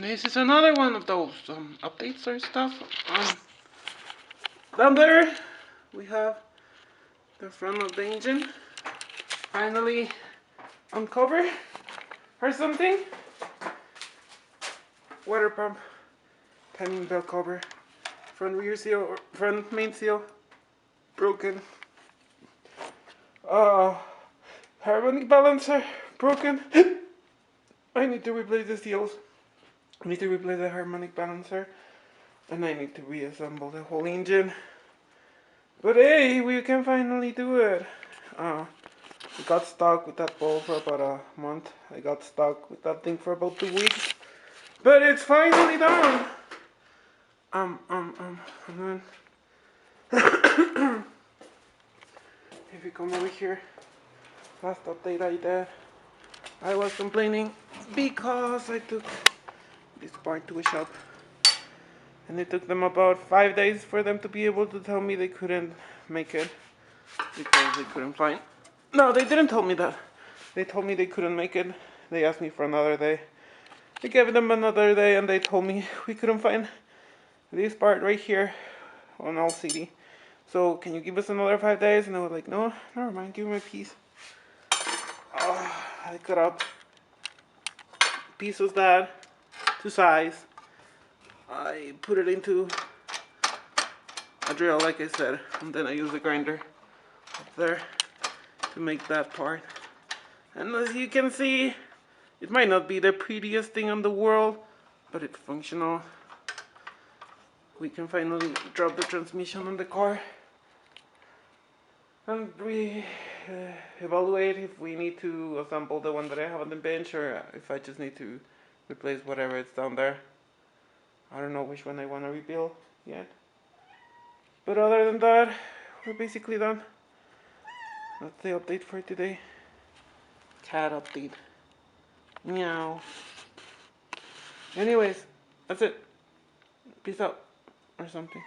This is another one of those updates or stuff. Down there we have the front of the engine finally uncovered or something. Water pump, timing belt cover, front rear seal or front main seal broken. Harmonic balancer broken. I need to replace the seals. I need to replace the harmonic balancer, and I need to reassemble the whole engine. But hey, we can finally do it. I got stuck with that ball for about a month. I got stuck with that thing for about 2 weeks. But it's finally done. And then if you come over here, last update I did, I was complaining because I took this part to a shop, and it took them about 5 days for them to be able to tell me they couldn't make it because they couldn't find. No, they didn't tell me that. They told me they couldn't make it. They asked me for another day. I gave them another day, and they told me we couldn't find this part right here on LCD. So can you give us another 5 days? And I was like, no, never mind, give me a piece. I cut up piece of that to size. I put it into a drill, like I said, and then I use the grinder up there to make that part. And as you can see, it might not be the prettiest thing in the world, but it's functional. We can finally drop the transmission on the car, and we evaluate if we need to assemble the one that I have on the bench, or if I just need to replace whatever is down there. I don't know which one I want to rebuild yet. But other than that, we're basically done. That's the update for today. Cat update. Meow. Anyways, that's it. Peace out. Or something.